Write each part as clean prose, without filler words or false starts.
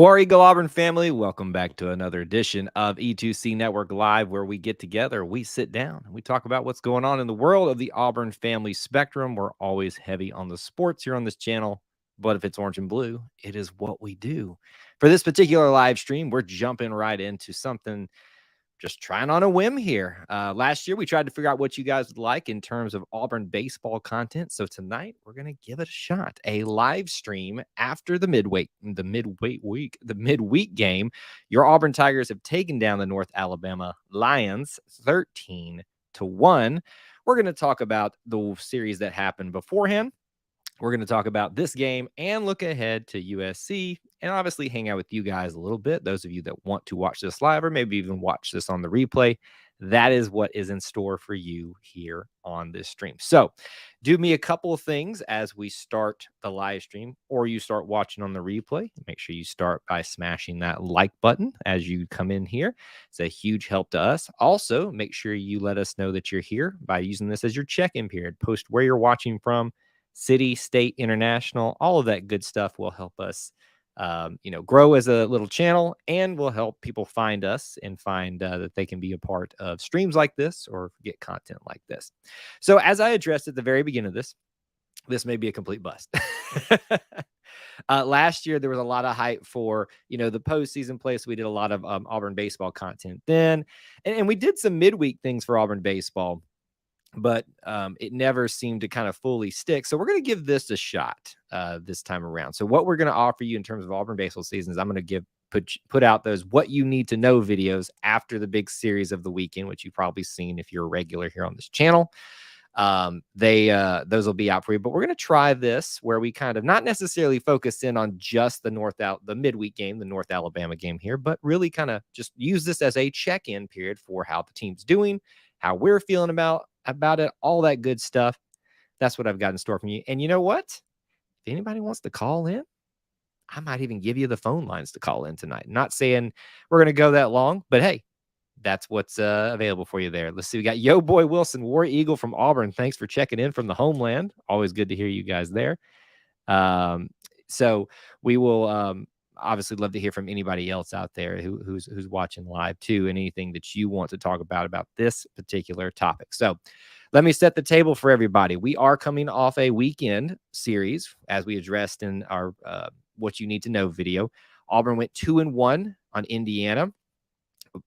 War Eagle Auburn family, welcome back to another edition of E2C Network Live, where we get together, we sit down, and we talk about what's going on in the world of the Auburn family spectrum. We're always heavy on the sports here on this channel, but if it's orange and blue, it is what we do. For this particular live stream, we're jumping right into something, just trying on a whim here. Last year, we tried to figure out what you guys would like in terms of Auburn baseball content. So tonight, we're going to give it a shot. A live stream after the midweek game. Your Auburn Tigers have taken down the North Alabama Lions 13-1. We're going to talk about the series that happened beforehand. We're going to talk about this game and look ahead to USC and obviously hang out with you guys a little bit. Those of you that want to watch this live or maybe even watch this on the replay, that is what is in store for you here on this stream. So do me a couple of things as we start the live stream or you start watching on the replay. Make sure you start by smashing that like button as you come in here. It's a huge help to us. Also, make sure you let us know that you're here by using this as your check-in period. Post where you're watching from. City, state, international, all of that good stuff will help us, grow as a little channel and will help people find us and find that they can be a part of streams like this or get content like this. So as I addressed at the very beginning of this may be a complete bust. Last year, there was a lot of hype for, the postseason play. So we did a lot of Auburn baseball content then. And we did some midweek things for Auburn baseball, but it never seemed to kind of fully stick. So we're going to give this a shot this time around. So what we're going to offer you in terms of Auburn baseball seasons, I'm going to put out those what you need to know videos after the big series of the weekend, which you've probably seen if you're a regular here on this channel. Those will be out for you, but we're going to try this where we kind of not necessarily focus in on just the midweek game, the North Alabama game here, but really kind of just use this as a check-in period for how the team's doing, how we're feeling about it, all that good stuff. That's what I've got in store for you. And you know what? If anybody wants to call in, I might even give you the phone lines to call in tonight. Not saying we're going to go that long, but hey, that's what's available for you there. Let's see. We got Yo Boy Wilson, War Eagle from Auburn. Thanks for checking in from the homeland. Always good to hear you guys there. So we will obviously love to hear from anybody else out there who's watching live too, and anything that you want to talk about this particular topic. So let me set the table for everybody. We are coming off a weekend series, as we addressed in our what you need to know video. Auburn went 2-1 on Indiana.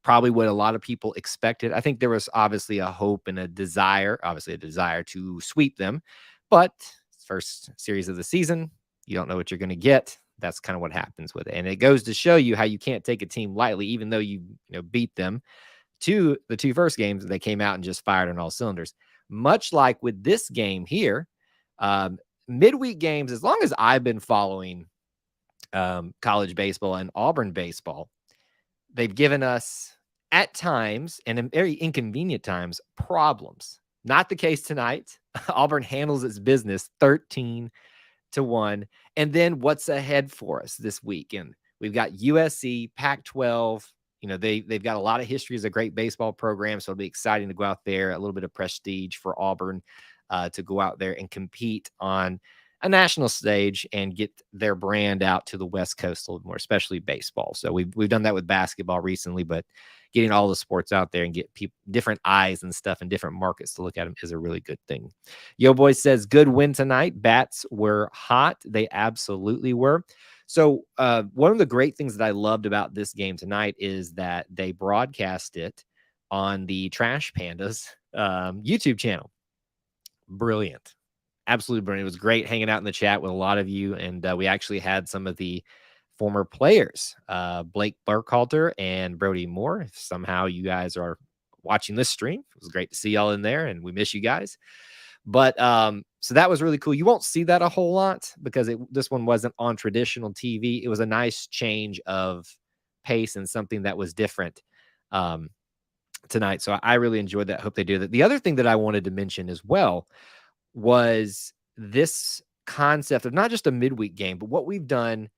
Probably what a lot of people expected. I think there was obviously a hope and a desire to sweep them, but first series of the season, you don't know what you're going to get. That's kind of what happens with it. And it goes to show you how you can't take a team lightly, even though you beat them to the two first games. They came out and just fired on all cylinders. Much like with this game here, midweek games, as long as I've been following college baseball and Auburn baseball, they've given us, at times, and in very inconvenient times, problems. Not the case tonight. Auburn handles its business 13-1. And then what's ahead for us this weekend? We've got USC, Pac-12. They've got a lot of history as a great baseball program, so it'll be exciting to go out there, a little bit of prestige for Auburn to go out there and compete on a national stage and get their brand out to the West Coast a little more, especially baseball. So we've done that with basketball recently, but getting all the sports out there and get people different eyes and stuff in different markets to look at them is a really good thing. Yo Boy says, good win tonight. Bats were hot. They absolutely were. So one of the great things that I loved about this game tonight is that they broadcast it on the Trash Pandas YouTube channel. Brilliant. Absolutely brilliant. It was great hanging out in the chat with a lot of you. And we actually had some of the former players, Blake Burkhalter and Brody Moore. If somehow you guys are watching this stream, it was great to see y'all in there, and we miss you guys. But so that was really cool. You won't see that a whole lot because this one wasn't on traditional TV. It was a nice change of pace and something that was different tonight. So I really enjoyed that. Hope they do that. The other thing that I wanted to mention as well was this concept of not just a midweek game, but what we've done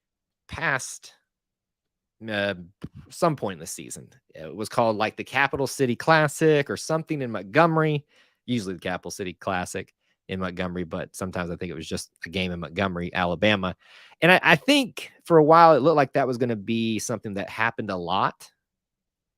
past some point in the season. It was called like the Capital City Classic or something in Montgomery, usually the Capital City Classic. in Montgomery, but sometimes I think it was just a game in Montgomery, Alabama. And I think for a while it looked like that was going to be something that happened a lot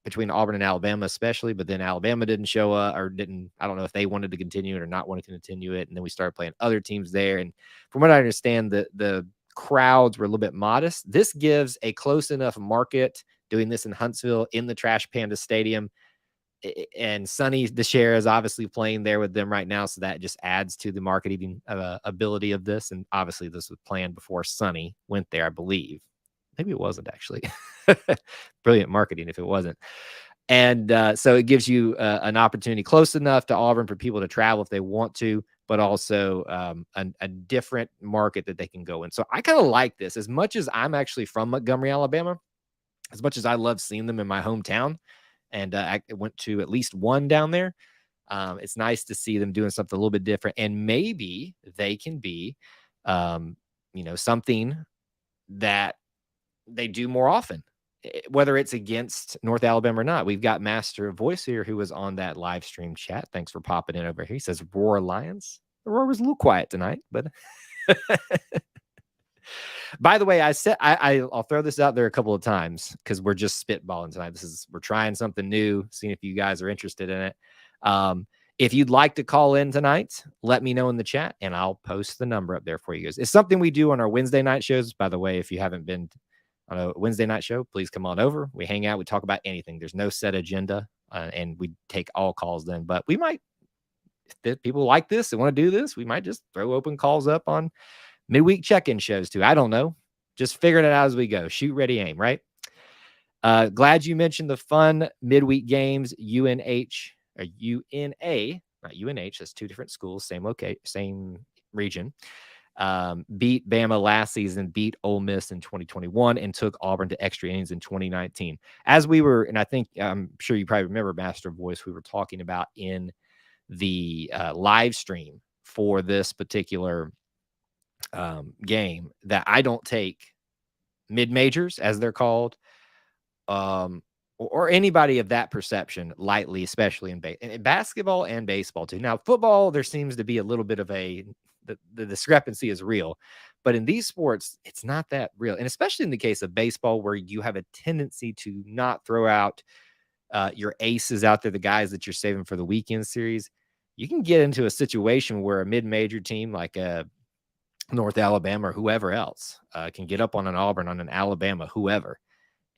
between Auburn and Alabama, especially, but then Alabama didn't show up or didn't. I don't know if they wanted to continue it or not wanted to continue it. And then we started playing other teams there. And from what I understand, the crowds were a little bit modest. This gives a close enough market doing this in Huntsville in the Trash Panda Stadium. And Sonny DeShera is obviously playing there with them right now. So that just adds to the marketing ability of this. And obviously this was planned before Sonny went there, I believe. Maybe it wasn't actually. Brilliant marketing if it wasn't. And so it gives you an opportunity close enough to Auburn for people to travel if they want to, but also a different market that they can go in. So I kind of like this. As much as I'm actually from Montgomery, Alabama, as much as I love seeing them in my hometown, and I went to at least one down there, it's nice to see them doing something a little bit different. And maybe they can be, something that they do more often, whether it's against North Alabama or not. We've got Master of Voice here who was on that live stream chat. Thanks for popping in over here. He says, Roar Lions. The Roar was a little quiet tonight, but by the way, I said I'll throw this out there a couple of times because we're just spitballing tonight. We're trying something new, seeing if you guys are interested in it. If you'd like to call in tonight, let me know in the chat and I'll post the number up there for you guys. It's something we do on our Wednesday night shows. By the way, if you haven't been on a Wednesday night show, please come on over. We hang out. We talk about anything. There's no set agenda, and we take all calls then. But we might, if people like this and want to do this, we might just throw open calls up on midweek check-in shows too. I don't know. Just figuring it out as we go. Shoot, ready, aim, right? Glad you mentioned the fun midweek games. UNH or UNA, not UNH. That's two different schools, same region. Beat Bama last season, beat Ole Miss in 2021, and took Auburn to extra innings in 2019. As we were, and I think I'm sure you probably remember Master of Voice, we were talking about in the live stream for this particular game that I don't take mid-majors, as they're called, or anybody of that perception lightly, especially in basketball and baseball too. Now, football, there seems to be a little bit of the discrepancy is real, but in these sports, it's not that real. And especially in the case of baseball, where you have a tendency to not throw out your aces out there, the guys that you're saving for the weekend series, you can get into a situation where a mid-major team like North Alabama or whoever else can get up on an Auburn, on an Alabama, whoever,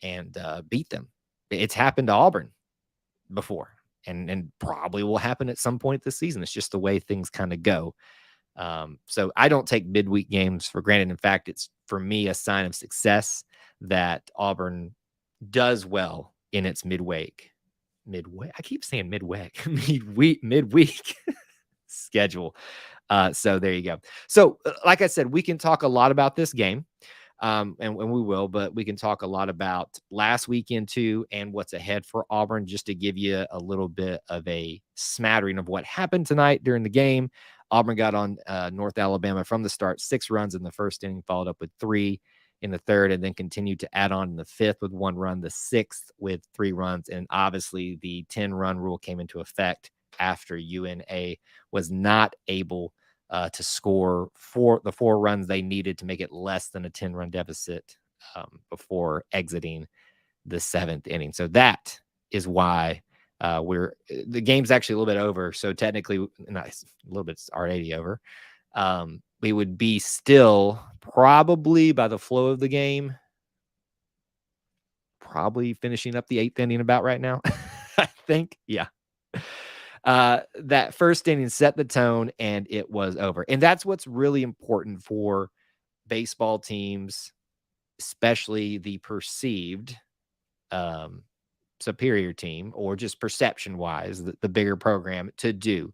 and beat them. It's happened to Auburn before, and probably will happen at some point this season. It's just the way things kind of go. So I don't take midweek games for granted. In fact, it's for me a sign of success that Auburn does well in its midweek. I keep saying midweek schedule. So there you go. So like I said, we can talk a lot about this game. And we will, but we can talk a lot about last weekend too, and what's ahead for Auburn, just to give you a little bit of a smattering of what happened tonight during the game. Auburn got on North Alabama from the start, 6 runs in the first inning, followed up with 3 in the third, and then continued to add on in the 5th with 1 run, the 6th with 3 runs. And obviously the 10-run rule came into effect after UNA was not able to score the 4 runs they needed to make it less than a 10-run deficit before exiting the 7th inning. So that is why the game's actually a little bit over. So technically, nice, a little bit already over. We would be still probably, by the flow of the game, probably finishing up the 8th inning about right now. I think, yeah. That first inning set the tone and it was over. And that's what's really important for baseball teams, especially the perceived superior team, or just perception wise, the bigger program, to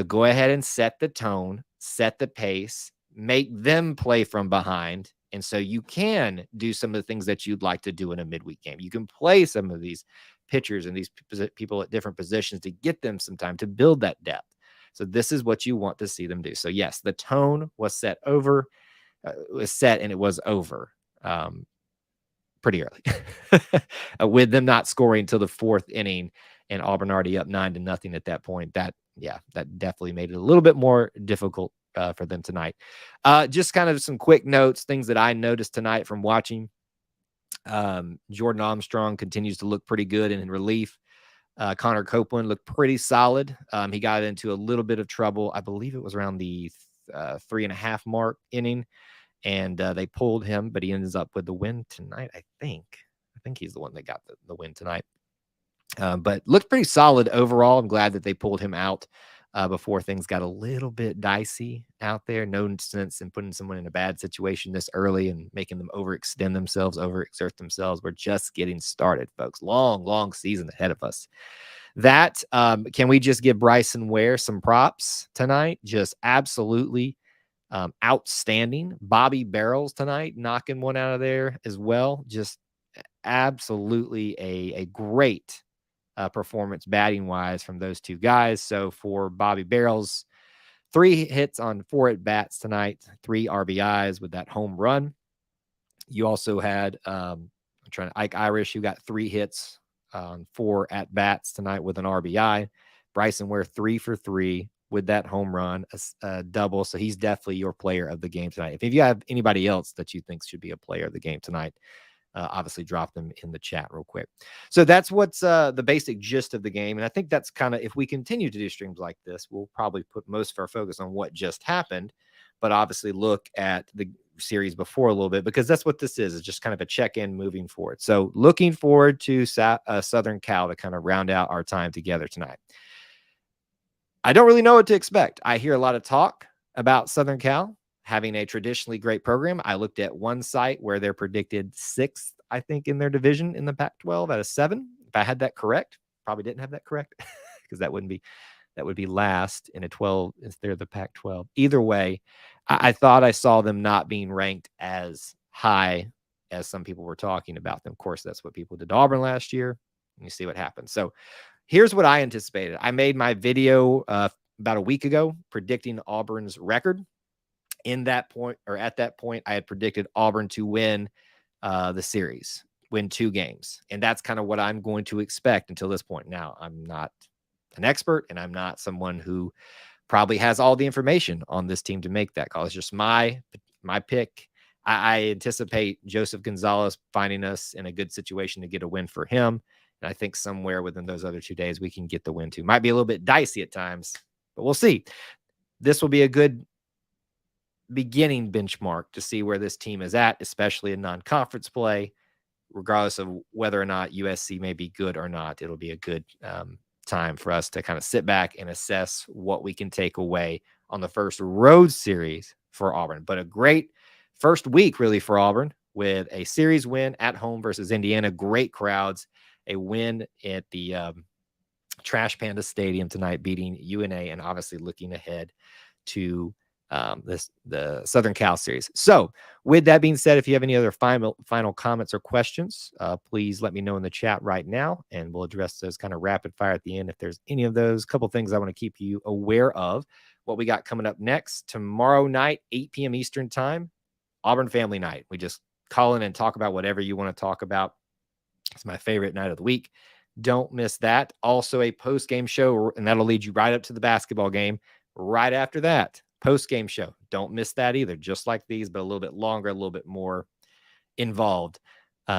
go ahead and set the tone, set the pace, make them play from behind. And so you can do some of the things that you'd like to do in a midweek game. You can play some of these pitchers and these people at different positions to get them some time to build that depth. So this is what you want to see them do. So yes, the tone was set and it was over pretty early with them not scoring until the 4th inning and Auburn already up 9-0 at that point. That definitely made it a little bit more difficult for them tonight. Just kind of some quick notes, things that I noticed tonight from watching. Jordan Armstrong continues to look pretty good and in relief. Connor Copeland looked pretty solid. He got into a little bit of trouble. I believe it was around the 3.5 mark inning, and they pulled him, but he ends up with the win tonight. I think he's the one that got the win tonight. But looked pretty solid overall. I'm glad that they pulled him out before things got a little bit dicey out there. No sense in putting someone in a bad situation this early and making them overextend themselves, overexert themselves. We're just getting started, folks. Long season ahead of us. That can we just give Bryson Ware some props tonight? Just absolutely outstanding. Bobby Barrels tonight, knocking one out of there as well. Just absolutely a great performance batting wise from those two guys. So for Bobby Barrels, 3 hits on 4 at bats tonight, 3 RBIs with that home run. You also had Ike Irish, who got 3 hits on 4 at bats tonight with an RBI. Bryson Ware 3 for 3 with that home run, a double. So he's definitely your player of the game tonight. If you have anybody else that you think should be a player of the game tonight, obviously drop them in the chat real quick. So that's what's the basic gist of the game. And I think that's kind of, if we continue to do streams like this, we'll probably put most of our focus on what just happened, but obviously look at the series before a little bit, because that's what this is. It's just kind of a check-in moving forward. So looking forward to Southern Cal to kind of round out our time together tonight. I don't really know what to expect. I hear a lot of talk about Southern Cal having a traditionally great program. I looked at one site where they're predicted 6th, I think, in their division in the Pac-12 out of 7. If I had that correct, probably didn't have that correct, because that would be last in a 12 instead of the Pac-12. Either way, I thought I saw them not being ranked as high as some people were talking about them. Of course, that's what people did to Auburn last year, and you see what happened. So here's what I anticipated. I made my video about a week ago predicting Auburn's record. At that point, I had predicted Auburn to win the series, win 2 games. And that's kind of what I'm going to expect until this point. Now, I'm not an expert, and I'm not someone who probably has all the information on this team to make that call. It's just my pick. I anticipate Joseph Gonzalez finding us in a good situation to get a win for him. And I think somewhere within those other 2 days, we can get the win too. Might be a little bit dicey at times, but we'll see. This will be a good beginning benchmark to see where this team is at, especially in non-conference play, regardless of whether or not USC may be good or not. It'll be a good time for us to kind of sit back and assess what we can take away on the first road series for Auburn. But a great first week really for Auburn, with a series win at home versus Indiana, great crowds, a win at the Trash Panda Stadium tonight, beating UNA, and obviously looking ahead to the Southern Cal series. So with that being said, if you have any other final comments or questions, please let me know in the chat right now, and we'll address those kind of rapid fire at the end if there's any of those. Couple things I want to keep you aware of. What we got coming up next tomorrow night, 8 p.m. Eastern time, Auburn Family Night. We just call in and talk about whatever you want to talk about. It's my favorite night of the week. Don't miss that. Also a post-game show, and that'll lead you right up to the basketball game. Right after that, post-game show. Don't miss that either. Just like these, but a little bit longer, a little bit more involved.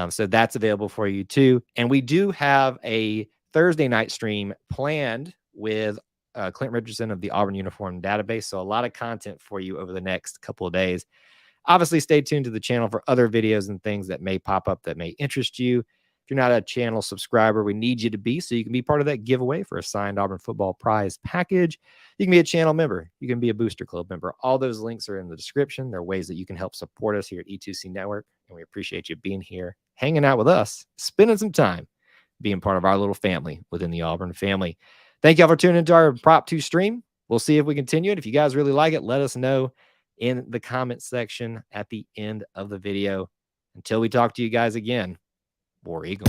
So that's available for you too. And we do have a Thursday night stream planned with Clint Richardson of the Auburn Uniform Database. So a lot of content for you over the next couple of days. Obviously, stay tuned to the channel for other videos and things that may pop up that may interest you. If you're not a channel subscriber, we need you to be, so you can be part of that giveaway for a signed Auburn football prize package. You can be a channel member. You can be a Booster Club member. All those links are in the description. There are ways that you can help support us here at E2C Network, and we appreciate you being here, hanging out with us, spending some time, being part of our little family within the Auburn family. Thank y'all for tuning into our Prop 2 stream. We'll see if we continue it. If you guys really like it, let us know in the comment section at the end of the video. Until we talk to you guys again, War Eagle.